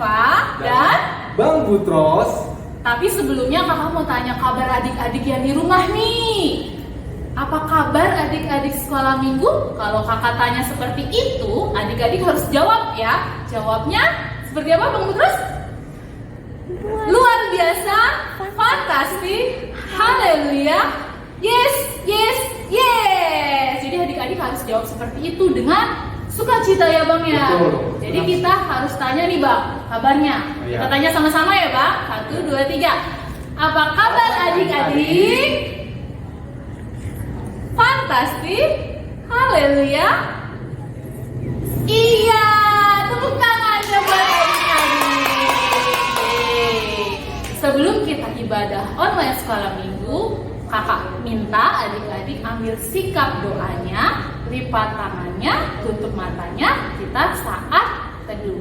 Safa dan Bang Butros. tapi sebelumnya kakak mau tanya kabar adik-adik yang di rumah nih. Apa kabar adik-adik sekolah minggu? Kalau kakak tanya seperti itu, adik-adik harus jawab ya. Jawabnya seperti apa Bang Butros? Luar biasa, fantastik, haleluya, yes, yes, yes. Jadi adik-adik harus jawab seperti itu dengan sukacita ya Bang ya. Betul. Jadi kita harus tanya nih Bang, kabarnya. Iya. Kita tanya sama-sama ya Bang. 1, 2, 3. Apa kabar adik-adik? Fantastik, haleluya. Iya, tepuk tangan ya buat adik-adik. Sebelum kita ibadah online sekolah minggu, kakak minta adik-adik ambil sikap doanya, lipat tangannya, tutup matanya, kita saat teduh.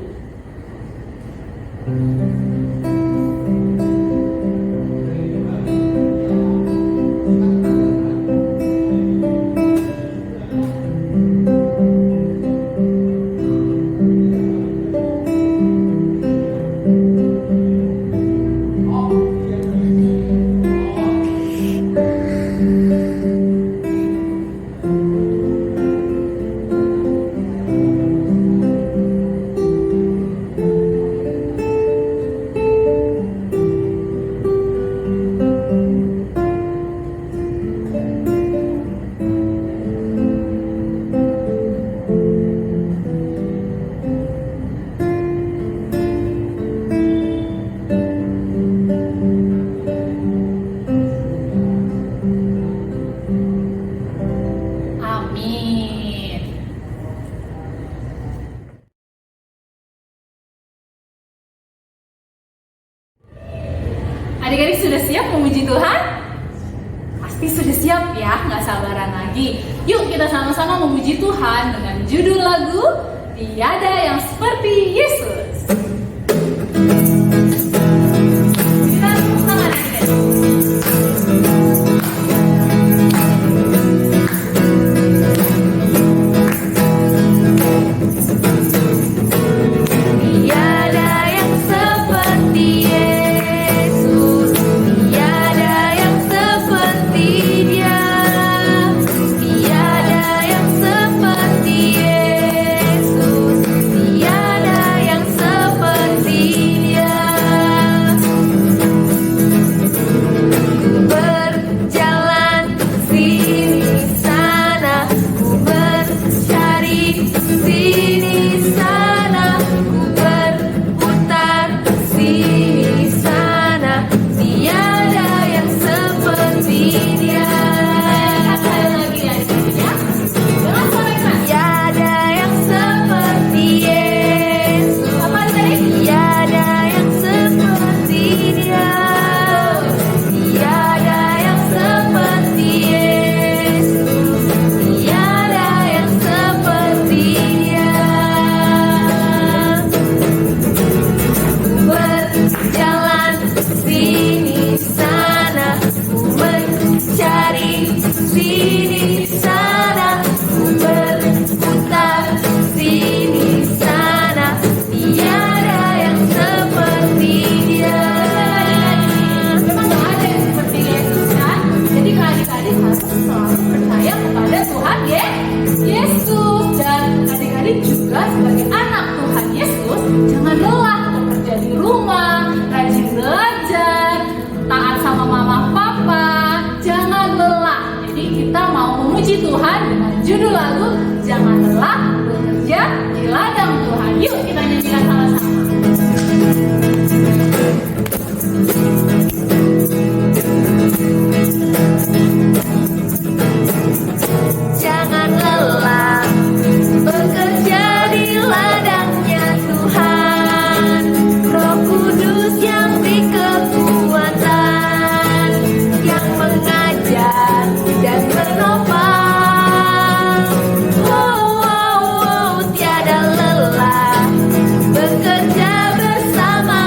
Amin. Adik-adik sudah siap memuji Tuhan? Pasti sudah siap ya, nggak sabaran lagi. Yuk kita sama-sama memuji Tuhan dengan judul lagu Tiada Yang Seperti Yesus. Kita tepuk tangan adik-adik. Tiada yang seperti Yesus, tiada yang seperti Dia, tiada yang seperti Yesus, tiada yang seperti Dia. Ku berjalan sini sana, ku mencari sini sana, ku berputar sini sana, tiada yang seperti Dia. Sekali lagi ya, dengan suara keras. Tiada yang seperti Yesus. Apa tadi? Tiada yang seperti Dia. Tiada yang seperti Yesus. Tiada yang seperti Dia. Ku berjalan sini sana, ku mencari sini sana, ku berputar sini sana, tiada yang seperti Dia. Memang gak ada yang seperti Yesus kan? Jadi adik-adik harus selalu percaya kepada Tuhan Yesus. Dan adik-adik juga sebagai anak Tuhan Yesus, jangan lelah bekerja di rumah, rajin belajar, taat sama mama papa, jangan lelah. Jadi kita mau memuji Tuhan dengan judul lagu Jangan Lelah Bekerja di Ladang Tuhan. Yuk kita nyanyikan sama-sama. Jangan lelah bekerja di ladangnya Tuhan, Roh Kudus yang beri kekuatan, yang mengajar dan menopang. Oh, oh, oh, tiada lelah bekerja bersama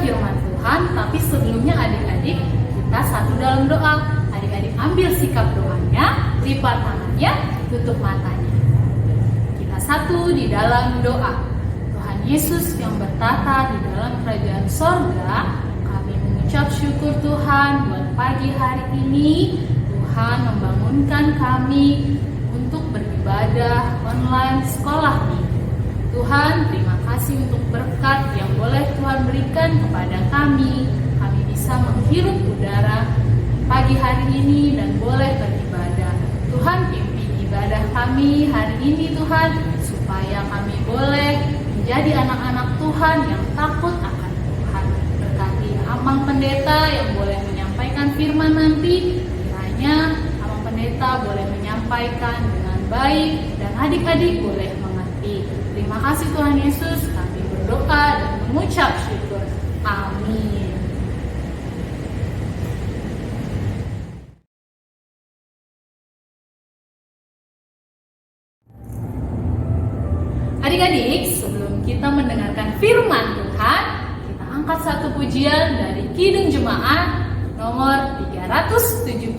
firman Tuhan, tapi sebelumnya adik-adik kita satu dalam doa. Adik-adik ambil sikap doanya, lipat tangannya, tutup matanya. Kita satu di dalam doa. Tuhan Yesus yang bertata di dalam kerajaan sorga, kami mengucap syukur Tuhan buat pagi hari ini. Tuhan membangunkan kami untuk beribadah online sekolah minggu. Tuhan, terima kasih untuk berkat yang boleh Tuhan berikan kepada kami. Kami bisa menghirup udara pagi hari ini dan boleh beribadah. Tuhan, pimpin ibadah kami hari ini Tuhan, supaya kami boleh menjadi anak-anak Tuhan yang takut akan Tuhan. Berkati Amang Pendeta yang boleh menyampaikan firman nanti, kiranya Amang Pendeta boleh menyampaikan dengan baik dan adik-adik boleh mengerti. Terima kasih Tuhan Yesus, kami berdoa dan mengucap syukur. Amin. Adik-adik, sebelum kita mendengarkan firman Tuhan, kita angkat satu pujian dari Kidung Jemaat nomor 376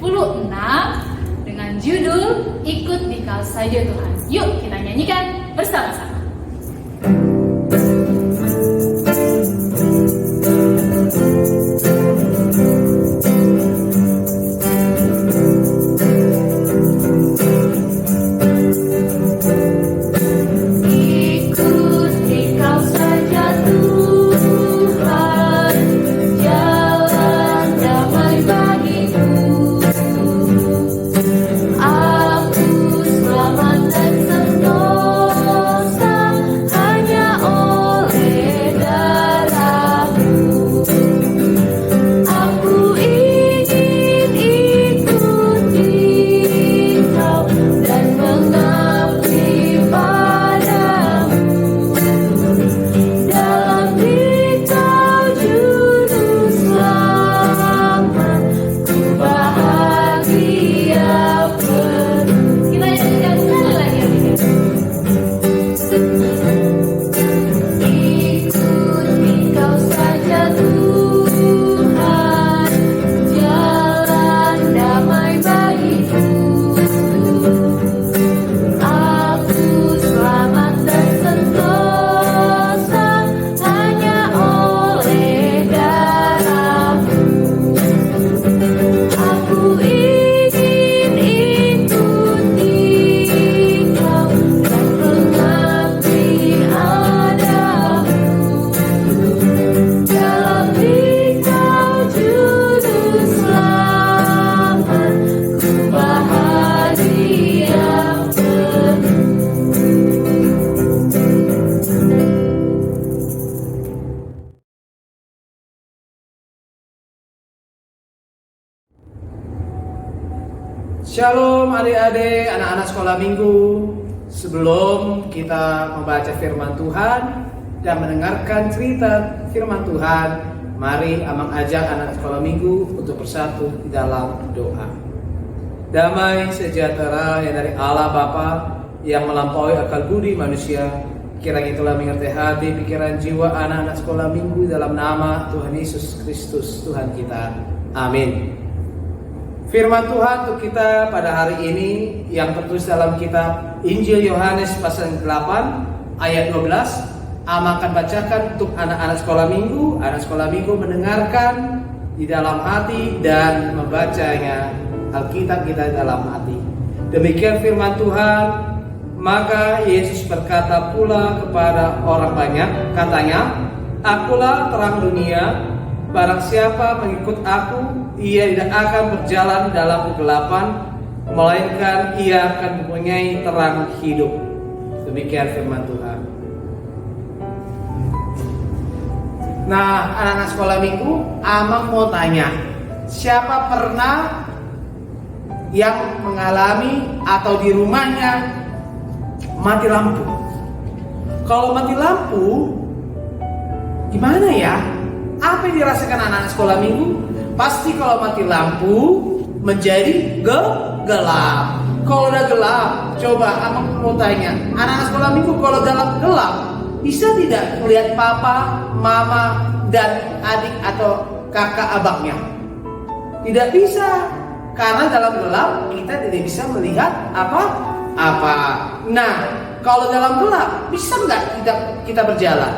dengan judul Ikut Dikau Saja Tuhan. Yuk kita nyanyikan bersama-sama. Shalom adik-adik, anak-anak sekolah minggu. Sebelum kita membaca firman Tuhan dan mendengarkan cerita firman Tuhan, mari Amang ajak anak sekolah minggu untuk bersatu di dalam doa. Damai sejahtera yang dari Allah Bapa yang melampaui akal budi manusia, kiranya itulah mengerti hati, pikiran, jiwa anak-anak sekolah minggu dalam nama Tuhan Yesus Kristus Tuhan kita. Amin. Firman Tuhan untuk kita pada hari ini yang tertulis dalam kitab Injil Yohanes pasal 8 ayat 12. Ama akan bacakan untuk anak-anak sekolah minggu. Anak sekolah minggu mendengarkan di dalam hati dan membacanya Alkitab kita dalam hati. Demikian firman Tuhan. Maka Yesus berkata pula kepada orang banyak, katanya, "Akulah terang dunia. Barang siapa mengikut aku, ia tidak akan berjalan dalam kegelapan, melainkan ia akan mempunyai terang hidup." Demikian firman Tuhan. Nah, anak-anak sekolah minggu, Amang mau tanya, siapa pernah yang mengalami atau di rumahnya mati lampu? Kalau mati lampu, gimana ya? Apa yang dirasakan anak-anak sekolah minggu? Pasti kalau mati lampu menjadi gelap. Kalau udah gelap, coba Amang mau tanya, anak-anak sekolah minggu kalau dalam gelap bisa tidak melihat papa, mama, dan adik atau kakak abangnya? Tidak bisa, karena dalam gelap kita tidak bisa melihat apa-apa. Nah, kalau dalam gelap bisa nggak kita berjalan?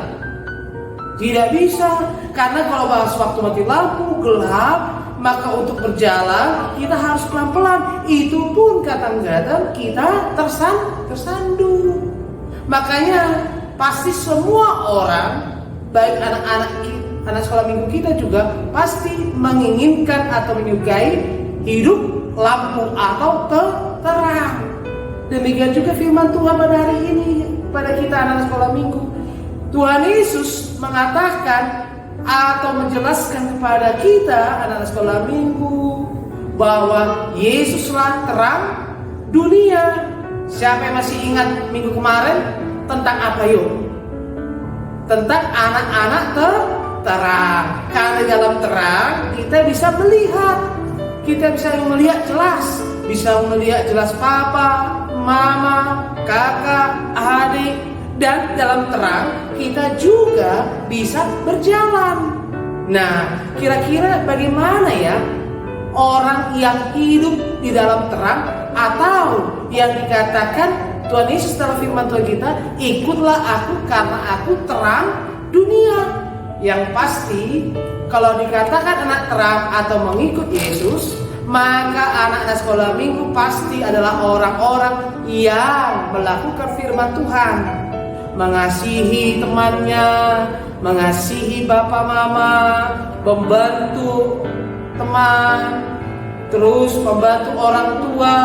Tidak bisa, karena kalau bahas waktu mati lampu gelap, maka untuk berjalan kita harus pelan-pelan. Itu pun kadang-kadang kita tersandu. Makanya pasti semua orang, baik anak sekolah minggu kita juga pasti menginginkan atau menyukai hidup lampu atau terang. Demikian juga firman Tuhan pada hari ini pada kita anak sekolah minggu. Tuhan Yesus mengatakan atau menjelaskan kepada kita anak sekolah minggu bahwa Yesuslah terang dunia. Siapa yang masih ingat minggu kemarin tentang apa yuk? Tentang anak-anak terang. Karena dalam terang kita bisa melihat. Kita bisa melihat jelas. Bisa melihat jelas papa, mama, kakak, adik. Dan dalam terang kita juga bisa berjalan. Nah, kira-kira bagaimana ya orang yang hidup di dalam terang, atau yang dikatakan Tuhan Yesus dalam firman Tuhan kita, ikutlah aku karena aku terang dunia. Yang pasti kalau dikatakan anak terang atau mengikut Yesus, maka anak-anak sekolah minggu pasti adalah orang-orang yang melakukan firman Tuhan, mengasihi temannya, mengasihi bapak mama, membantu teman, terus membantu orang tua.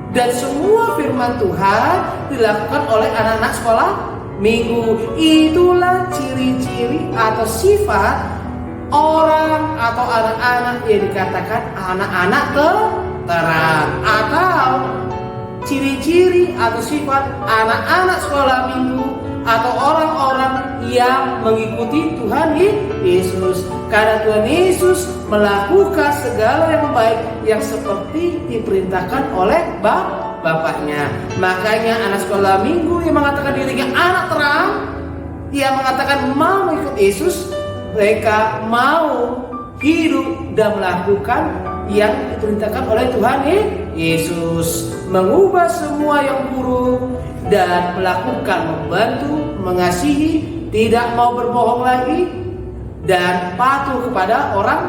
Dan semua firman Tuhan dilakukan oleh anak-anak sekolah minggu. Itulah ciri-ciri atau sifat orang atau anak-anak yang dikatakan anak-anak terang, atau ciri-ciri atau sifat anak-anak sekolah minggu atau orang-orang yang mengikuti Tuhan Yesus. Karena Tuhan Yesus melakukan segala yang baik yang seperti diperintahkan oleh Bapaknya. Makanya anak sekolah minggu yang mengatakan dirinya anak terang, yang mengatakan mau ikut Yesus, mereka mau hidup dan melakukan yang diperintahkan oleh Tuhan Yesus, mengubah semua yang buruk dan melakukan, membantu, mengasihi, tidak mau berbohong lagi, dan patuh kepada orang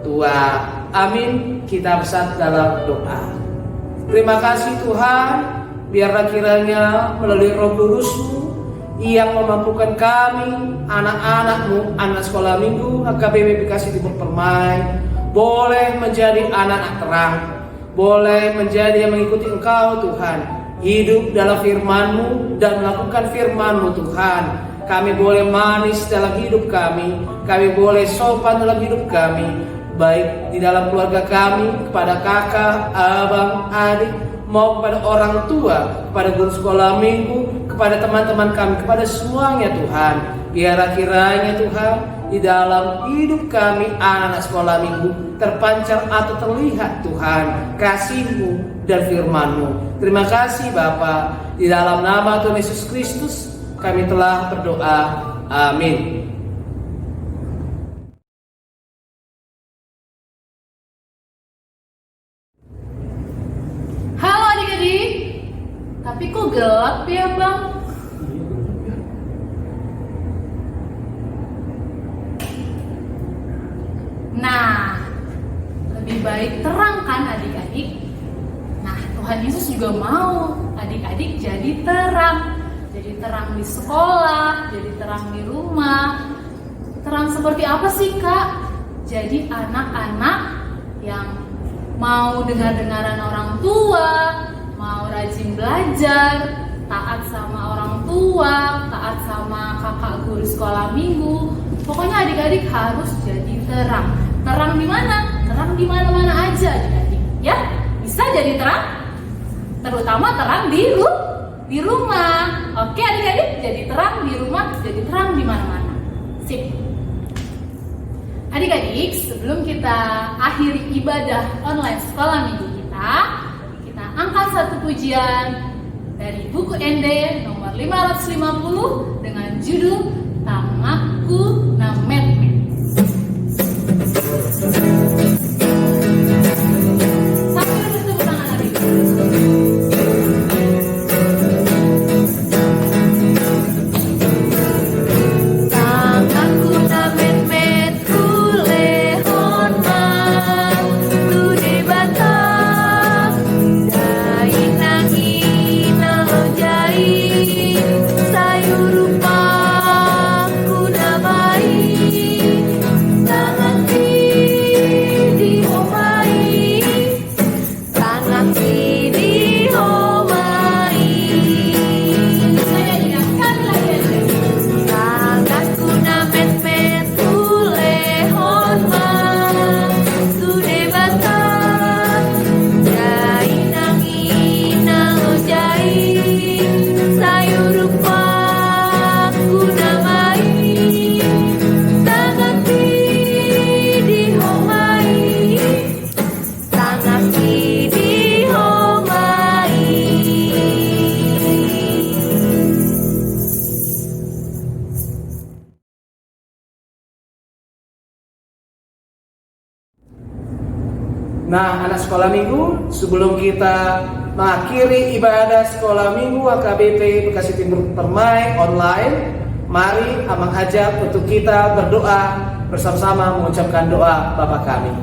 tua. Amin. Kita bersatu dalam doa. Terima kasih Tuhan, biarlah kiranya melalui Roh Kudus-Mu yang memampukan kami, anak-anak-Mu, anak sekolah minggu HKBP Bekasi Timur Permai, boleh menjadi anak-anak terang, boleh menjadi yang mengikuti Engkau Tuhan, hidup dalam firman-Mu dan melakukan firman-Mu Tuhan. Kami boleh manis dalam hidup kami boleh sopan dalam hidup kami, baik di dalam keluarga kami, kepada kakak, abang, adik, mau kepada orang tua, kepada guru sekolah minggu, kepada teman-teman kami, kepada semuanya Tuhan. Biarlah kiranya Tuhan di dalam hidup kami anak sekolah minggu terpancar atau terlihat Tuhan kasih-Mu dan firman-Mu. Terima kasih Bapa, di dalam nama Tuhan Yesus Kristus kami telah berdoa. Amin. Halo adik-adik, tapi kok gelap ya Bang? Nah, lebih baik terang kan adik-adik? Nah, Tuhan Yesus juga mau adik-adik jadi terang. Jadi terang di sekolah, jadi terang di rumah. Terang seperti apa sih Kak? Jadi anak-anak yang mau dengar-dengaran orang tua, mau rajin belajar, taat sama orang tua, taat sama kakak guru sekolah minggu. Pokoknya adik-adik harus jadi terang. Terang di mana? Terang di mana-mana aja adik-adik. Ya, bisa jadi terang. Terutama terang di rumah. Oke adik-adik, jadi terang di rumah, jadi terang di mana-mana. Sip. Adik-adik, sebelum kita akhiri ibadah online sekolah minggu kita angkat satu pujian dari buku ND nomor 550 dengan judul Tamak Aku Nametmet. Sampai bertemu tangan adik. Tanganku Nametmet kulehon man tu di batas dai nangi nalo jai sayur rupa kunabai tangan di homai tangan di homai Saya ingatkan lagi adik. tanganku Nametmet kulehon man tu di batas jai nangi nalo jai sayur rupa kunamai tangan di homai tangan di homai. Nah, anak sekolah minggu, sebelum kita mengakhiri ibadah sekolah minggu AKBP Bekasi Timur Permai online, mari Amang ajak untuk kita berdoa bersama-sama mengucapkan doa Bapa kami.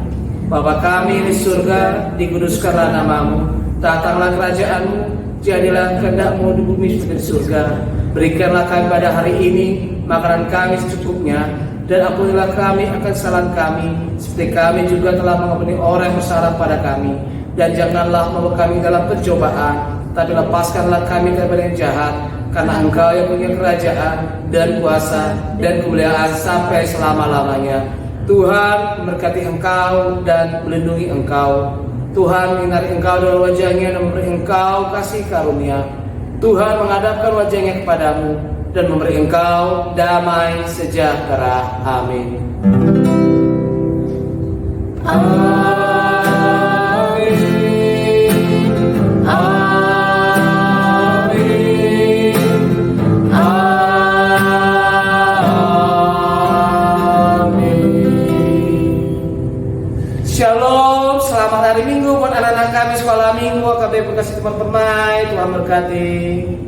Bapa kami di surga, dikuduskanlah namamu, datanglah kerajaanmu, jadilah kehendak-mu di bumi seperti di surga. Berikanlah kami pada hari ini makanan kami secukupnya, dan ampunilah kami akan kesalahan kami, seperti kami juga telah mengampuni orang yang bersalah pada kami. Dan janganlah membawa kami dalam pencobaan, tapi lepaskanlah kami daripada yang jahat, karena Engkau yang punya kerajaan dan kuasa dan kemuliaan sampai selama-lamanya. Tuhan memberkati Engkau dan melindungi Engkau. Tuhan menyinari Engkau dengan wajahnya dan memberi Engkau kasih karunia. Tuhan menghadapkan wajahnya kepadamu dan memberi Engkau damai sejahtera. Amin. Amin. Amin. Amin. Shalom, selamat hari Minggu buat anak-anak kami sekolah Minggu AKBP Bekasi Timur Permai. Tuhan berkati.